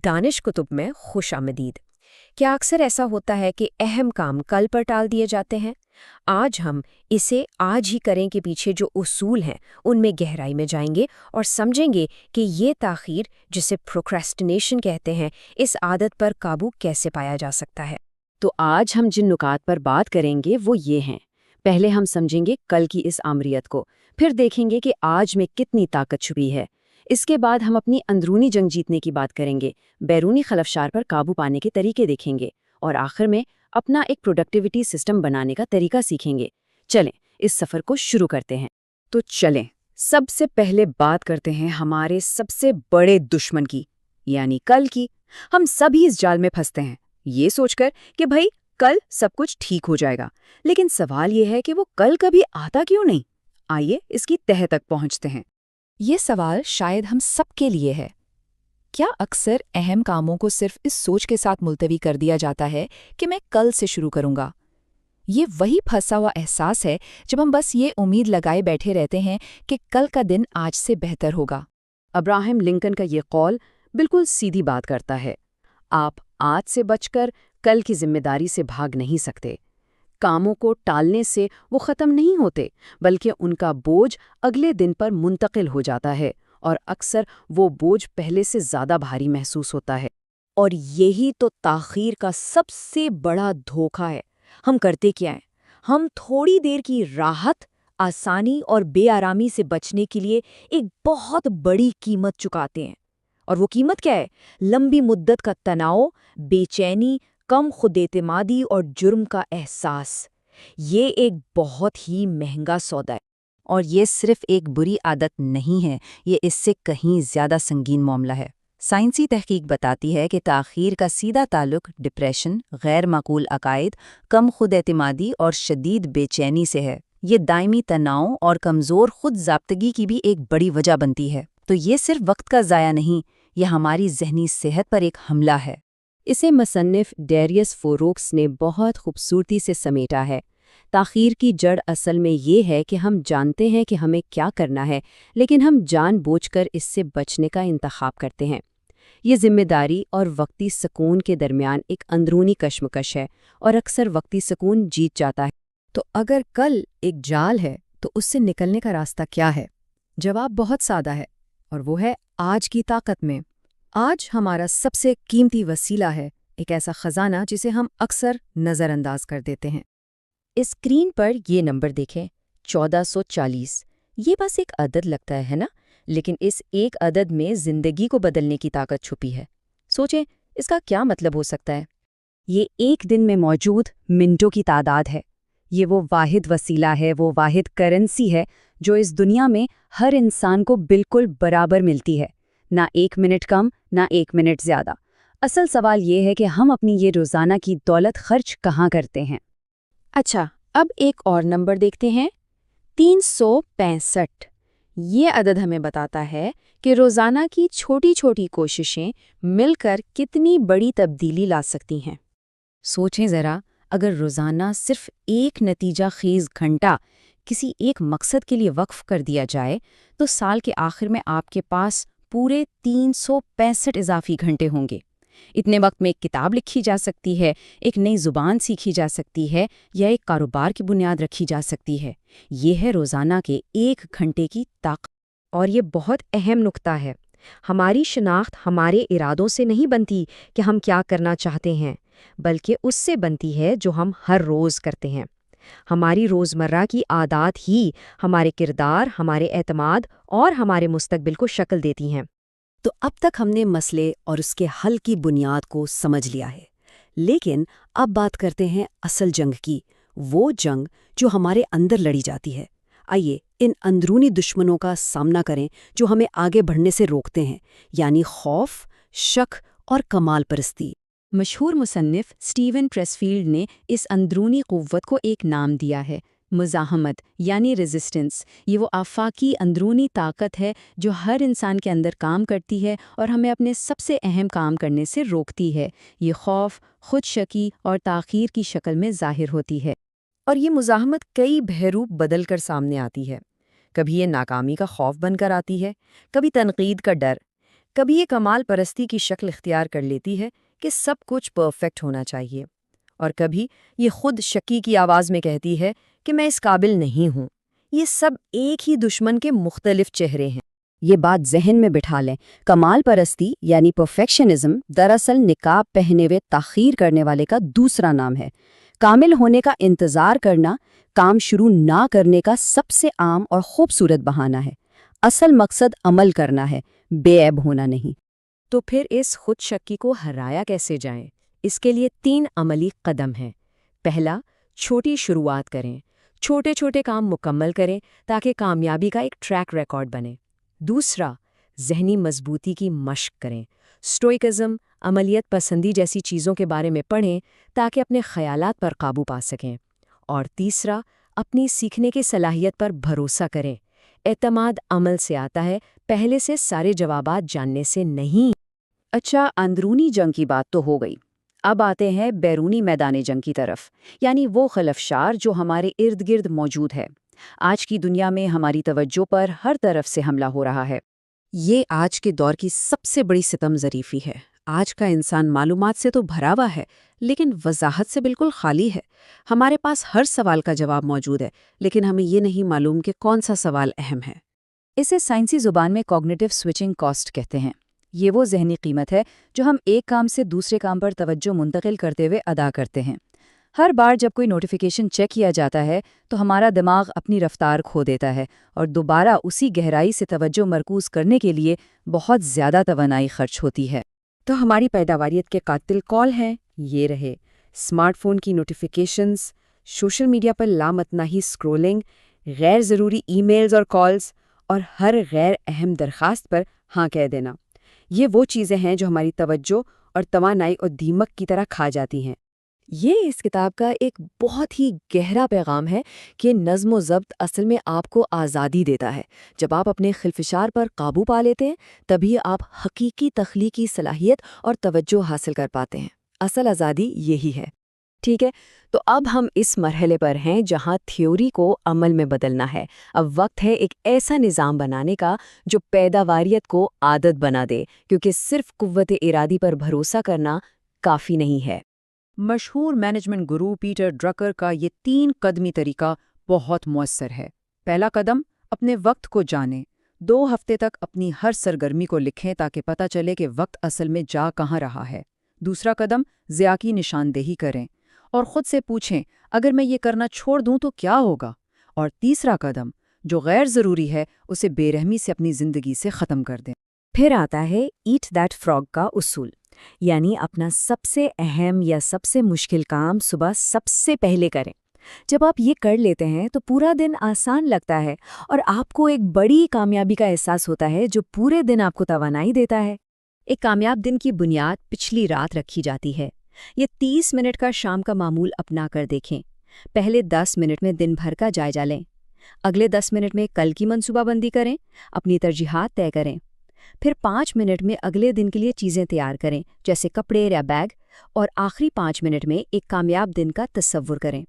دانش کتب میں خوش آمدید۔ کیا اکثر ایسا ہوتا ہے کہ اہم کام کل پر ٹال دیے جاتے ہیں؟ آج ہم اسے آج ہی کریں کے پیچھے جو اصول ہیں ان میں گہرائی میں جائیں گے اور سمجھیں گے کہ یہ تاخیر، جسے پروکریسٹینیشن کہتے ہیں، اس عادت پر قابو کیسے پایا جا سکتا ہے۔ تو آج ہم جن نکات پر بات کریں گے وہ یہ ہیں۔ پہلے ہم سمجھیں گے کل کی اس آمریت کو، پھر دیکھیں گے کہ آج میں کتنی طاقت چھپی ہے۔ اس کے بعد ہم اپنی اندرونی جنگ جیتنے کی بات کریں گے، بیرونی خلفشار پر قابو پانے کے طریقے دیکھیں گے، اور آخر میں اپنا ایک پروڈکٹیوٹی سسٹم بنانے کا طریقہ سیکھیں گے۔ چلیں اس سفر کو شروع کرتے ہیں۔ تو چلیں سب سے پہلے بات کرتے ہیں ہمارے سب سے بڑے دشمن کی، یعنی کل کی۔ ہم سبھی اس جال میں پھنستے ہیں یہ سوچ کر کہ بھائی کل سب کچھ ٹھیک ہو جائے گا، لیکن سوال یہ ہے کہ وہ کل کبھی آتا کیوں نہیں؟ آئیے اس کی تہہ تک پہنچتے ہیں۔ یہ سوال شاید ہم سب کے لیے ہے۔ کیا اکثر اہم کاموں کو صرف اس سوچ کے ساتھ ملتوی کر دیا جاتا ہے کہ میں کل سے شروع کروں گا؟ یہ وہی پھنسا ہوا احساس ہے جب ہم بس یہ امید لگائے بیٹھے رہتے ہیں کہ کل کا دن آج سے بہتر ہوگا۔ ابراہم لنکن کا یہ قول بالکل سیدھی بات کرتا ہے۔ آپ آج سے بچ کر کل کی ذمہ داری سے بھاگ نہیں سکتے۔ کاموں کو ٹالنے سے وہ ختم نہیں ہوتے، بلکہ ان کا بوجھ اگلے دن پر منتقل ہو جاتا ہے، اور اکثر وہ بوجھ پہلے سے زیادہ بھاری محسوس ہوتا ہے۔ اور یہی تو تاخیر کا سب سے بڑا دھوکہ ہے۔ ہم کرتے کیا ہیں؟ ہم تھوڑی دیر کی راحت، آسانی اور بے آرامی سے بچنے کے لیے ایک بہت بڑی قیمت چکاتے ہیں۔ اور وہ قیمت کیا ہے؟ لمبی مدت کا تناؤ، بے چینی، کم خود اعتمادی اور جرم کا احساس۔ یہ ایک بہت ہی مہنگا سودا ہے۔ اور یہ صرف ایک بری عادت نہیں ہے، یہ اس سے کہیں زیادہ سنگین معاملہ ہے۔ سائنسی تحقیق بتاتی ہے کہ تاخیر کا سیدھا تعلق ڈپریشن، غیر معقول عقائد، کم خود اعتمادی اور شدید بے چینی سے ہے۔ یہ دائمی تناؤ اور کمزور خود ضابطگی کی بھی ایک بڑی وجہ بنتی ہے۔ تو یہ صرف وقت کا ضائع نہیں، یہ ہماری ذہنی صحت پر ایک حملہ ہے۔ اسے مصنف ڈیریس فوروکس نے بہت خوبصورتی سے سمیٹا ہے۔ تاخیر کی جڑ اصل میں یہ ہے کہ ہم جانتے ہیں کہ ہمیں کیا کرنا ہے، لیکن ہم جان بوجھ کر اس سے بچنے کا انتخاب کرتے ہیں۔ یہ ذمہ داری اور وقتی سکون کے درمیان ایک اندرونی کشمکش ہے، اور اکثر وقتی سکون جیت جاتا ہے۔ تو اگر کل ایک جال ہے تو اس سے نکلنے کا راستہ کیا ہے؟ جواب بہت سادہ ہے، اور وہ ہے آج کی طاقت میں۔ آج ہمارا سب سے قیمتی وسیلہ ہے، ایک ایسا خزانہ جسے ہم اکثر نظر انداز کر دیتے ہیں۔ اسکرین پر یہ نمبر دیکھیں، 1440۔ یہ بس ایک عدد لگتا ہے نا؟ لیکن اس ایک عدد میں زندگی کو بدلنے کی طاقت چھپی ہے۔ سوچیں اس کا کیا مطلب ہو سکتا ہے؟ یہ ایک دن میں موجود منٹوں کی تعداد ہے۔ یہ وہ واحد وسیلہ ہے، وہ واحد کرنسی ہے جو اس دنیا میں ہر انسان کو بالکل برابر ملتی ہے، نہ ایک منٹ کم، نہ ایک منٹ زیادہ۔ اصل سوال یہ ہے کہ ہم اپنی یہ روزانہ کی دولت خرچ کہاں کرتے ہیں؟ اچھا، اب ایک اور نمبر دیکھتے ہیں، 365۔ یہ عدد ہمیں بتاتا ہے کہ روزانہ کی چھوٹی چھوٹی کوششیں مل کر کتنی بڑی تبدیلی لا سکتی ہیں۔ سوچیں ذرا، اگر روزانہ صرف ایک نتیجہ خیز گھنٹہ کسی ایک مقصد کے لیے وقف کر دیا جائے تو سال کے آخر میں آپ کے پاس پورے 365 اضافی گھنٹے ہوں گے۔ اتنے وقت میں ایک کتاب لکھی جا سکتی ہے، ایک نئی زبان سیکھی جا سکتی ہے، یا ایک کاروبار کی بنیاد رکھی جا سکتی ہے۔ یہ ہے روزانہ کے ایک گھنٹے کی طاقت۔ اور یہ بہت اہم نکتہ ہے، ہماری شناخت ہمارے ارادوں سے نہیں بنتی کہ ہم کیا کرنا چاہتے ہیں، بلکہ اس سے بنتی ہے جو ہم ہر روز کرتے ہیں۔ ہماری روزمرہ کی عادات ہی ہمارے کردار، ہمارے اعتماد اور ہمارے مستقبل کو شکل دیتی ہیں۔ تو اب تک ہم نے مسئلے اور اس کے حل کی بنیاد کو سمجھ لیا ہے، لیکن اب بات کرتے ہیں اصل جنگ کی، وہ جنگ جو ہمارے اندر لڑی جاتی ہے۔ آئیے ان اندرونی دشمنوں کا سامنا کریں جو ہمیں آگے بڑھنے سے روکتے ہیں، یعنی خوف، شک اور کمال پرستی۔ مشہور مصنف سٹیون پریسفیلڈ نے اس اندرونی قوت کو ایک نام دیا ہے، مزاحمت یعنی ریزسٹنس۔ یہ وہ آفاقی اندرونی طاقت ہے جو ہر انسان کے اندر کام کرتی ہے اور ہمیں اپنے سب سے اہم کام کرنے سے روکتی ہے۔ یہ خوف، خود شکی اور تاخیر کی شکل میں ظاہر ہوتی ہے۔ اور یہ مزاحمت کئی بہروپ بدل کر سامنے آتی ہے۔ کبھی یہ ناکامی کا خوف بن کر آتی ہے، کبھی تنقید کا ڈر، کبھی یہ کمال پرستی کی شکل اختیار کر لیتی ہے کہ سب کچھ پرفیکٹ ہونا چاہیے، اور کبھی یہ خود شکی کی آواز میں کہتی ہے کہ میں اس قابل نہیں ہوں۔ یہ سب ایک ہی دشمن کے مختلف چہرے ہیں۔ یہ بات ذہن میں بٹھا لیں، کمال پرستی یعنی پرفیکشنزم دراصل نقاب پہنے ہوئے تاخیر کرنے والے کا دوسرا نام ہے۔ کامل ہونے کا انتظار کرنا کام شروع نہ کرنے کا سب سے عام اور خوبصورت بہانہ ہے۔ اصل مقصد عمل کرنا ہے، بے عیب ہونا نہیں۔ تو پھر اس خود شکی کو ہرایا کیسے جائیں؟ اس کے لیے 3 عملی قدم ہیں۔ پہلا، چھوٹی شروعات کریں، چھوٹے چھوٹے کام مکمل کریں تاکہ کامیابی کا ایک ٹریک ریکارڈ بنے۔ دوسرا، ذہنی مضبوطی کی مشق کریں، اسٹوئکزم، عملیت پسندی جیسی چیزوں کے بارے میں پڑھیں تاکہ اپنے خیالات پر قابو پا سکیں۔ اور تیسرا، اپنی سیکھنے کی صلاحیت پر بھروسہ کریں۔ اعتماد عمل سے آتا ہے، پہلے سے سارے جوابات جاننے سے نہیں۔ اچھا، اندرونی جنگ کی بات تو ہو گئی، اب آتے ہیں بیرونی میدان جنگ کی طرف، یعنی وہ خلفشار جو ہمارے ارد گرد موجود ہے۔ آج کی دنیا میں ہماری توجہ پر ہر طرف سے حملہ ہو رہا ہے۔ یہ آج کے دور کی سب سے بڑی ستم ظریفی ہے۔ آج کا انسان معلومات سے تو بھرا ہوا ہے، لیکن وضاحت سے بالکل خالی ہے۔ ہمارے پاس ہر سوال کا جواب موجود ہے، لیکن ہمیں یہ نہیں معلوم کہ کون سا سوال اہم ہے۔ اسے سائنسی زبان میں کوگنیٹو سوئچنگ کاسٹ کہتے ہیں۔ یہ وہ ذہنی قیمت ہے جو ہم ایک کام سے دوسرے کام پر توجہ منتقل کرتے ہوئے ادا کرتے ہیں۔ ہر بار جب کوئی نوٹیفیکیشن چیک کیا جاتا ہے تو ہمارا دماغ اپنی رفتار کھو دیتا ہے اور دوبارہ اسی گہرائی سے توجہ مرکوز کرنے کے لیے بہت زیادہ توانائی خرچ ہوتی ہے۔ تو ہماری پیداواریت کے قاتل کال ہیں یہ رہے: اسمارٹ فون کی نوٹیفیکیشنز، سوشل میڈیا پر لامتناہی اسکرولنگ، غیر ضروری ای میلز اور کالز، اور ہر غیر اہم درخواست پر ہاں کہہ دینا۔ یہ وہ چیزیں ہیں جو ہماری توجہ اور توانائی اور دیمک کی طرح کھا جاتی ہیں۔ یہ اس کتاب کا ایک بہت ہی گہرا پیغام ہے کہ نظم و ضبط اصل میں آپ کو آزادی دیتا ہے۔ جب آپ اپنے خلفشار پر قابو پا لیتے ہیں، تبھی آپ حقیقی تخلیقی صلاحیت اور توجہ حاصل کر پاتے ہیں۔ اصل آزادی یہی ہے۔ ٹھیک ہے، تو اب ہم اس مرحلے پر ہیں جہاں تھیوری کو عمل میں بدلنا ہے۔ اب وقت ہے ایک ایسا نظام بنانے کا جو پیداواریت کو عادت بنا دے، کیونکہ صرف قوت ارادی پر بھروسہ کرنا کافی نہیں ہے۔ مشہور مینجمنٹ گرو پیٹر ڈرکر کا یہ 3 قدمی طریقہ بہت مؤثر ہے۔ پہلا قدم، اپنے وقت کو جانیں۔ 2 ہفتے تک اپنی ہر سرگرمی کو لکھیں تاکہ پتہ چلے کہ وقت اصل میں جا کہاں رہا ہے۔ دوسرا قدم، ضیاع کی نشاندہی کریں اور خود سے پوچھیں اگر میں یہ کرنا چھوڑ دوں تو کیا ہوگا۔ اور تیسرا قدم، جو غیر ضروری ہے اسے بے رحمی سے اپنی زندگی سے ختم کر دیں۔ پھر آتا ہے ایٹ دیٹ فراگ کا اصول، یعنی اپنا سب سے اہم یا سب سے مشکل کام صبح سب سے پہلے کریں۔ جب آپ یہ کر لیتے ہیں تو پورا دن آسان لگتا ہے اور آپ کو ایک بڑی کامیابی کا احساس ہوتا ہے جو پورے دن آپ کو توانائی دیتا ہے۔ ایک کامیاب دن کی بنیاد پچھلی رات رکھی جاتی ہے۔ یہ 30 منٹ کا شام کا معمول اپنا کر دیکھیں۔ پہلے 10 منٹ میں دن بھر کا جائزہ لیں، اگلے 10 منٹ میں کل کی منصوبہ بندی کریں، اپنی ترجیحات طے کریں، پھر 5 منٹ میں اگلے دن کے لیے چیزیں تیار کریں جیسے کپڑے یا بیگ، اور آخری 5 منٹ میں ایک کامیاب دن کا تصور کریں۔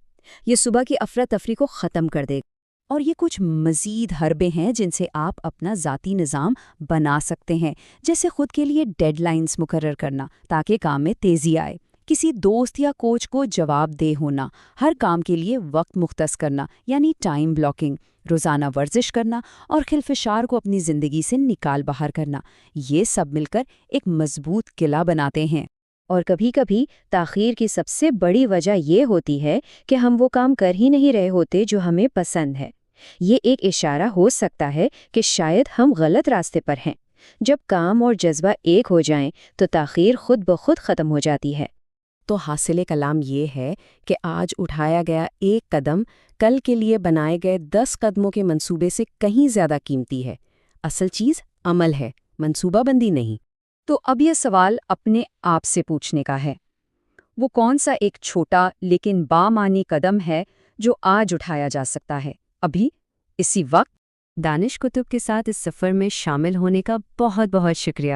یہ صبح کی افراتفری کو ختم کر دے گا۔ اور یہ کچھ مزید حربے ہیں جن سے آپ اپنا ذاتی نظام بنا سکتے ہیں، جیسے خود کے لیے ڈیڈ لائنز مقرر کرنا تاکہ کام میں تیزی آئے، کسی دوست یا کوچ کو جواب دہ ہونا، ہر کام کے لیے وقت مختص کرنا یعنی ٹائم بلاکنگ، روزانہ ورزش کرنا اور خلفشار کو اپنی زندگی سے نکال باہر کرنا۔ یہ سب مل کر ایک مضبوط قلعہ بناتے ہیں۔ اور کبھی کبھی تاخیر کی سب سے بڑی وجہ یہ ہوتی ہے کہ ہم وہ کام کر ہی نہیں رہے ہوتے جو ہمیں پسند ہے۔ یہ ایک اشارہ ہو سکتا ہے کہ شاید ہم غلط راستے پر ہیں۔ جب کام اور جذبہ ایک ہو جائیں تو تاخیر خود بخود ختم ہو جاتی ہے۔ تو حاصل کلام یہ ہے کہ آج اٹھایا گیا ایک قدم کل کے لیے بنائے گئے 10 قدموں کے منصوبے سے کہیں زیادہ قیمتی ہے۔ اصل چیز عمل ہے، منصوبہ بندی نہیں۔ تو اب یہ سوال اپنے آپ سے پوچھنے کا ہے، وہ کون سا ایک چھوٹا لیکن بامعنی قدم ہے جو آج اٹھایا جا سکتا ہے، ابھی، اسی وقت؟ دانش کتب کے ساتھ اس سفر میں شامل ہونے کا بہت بہت شکریہ۔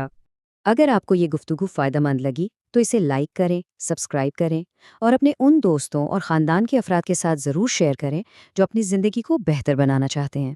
اگر آپ کو یہ گفتگو فائدہ مند لگی تو اسے لائک کریں، سبسکرائب کریں اور اپنے ان دوستوں اور خاندان کے افراد کے ساتھ ضرور شیئر کریں جو اپنی زندگی کو بہتر بنانا چاہتے ہیں۔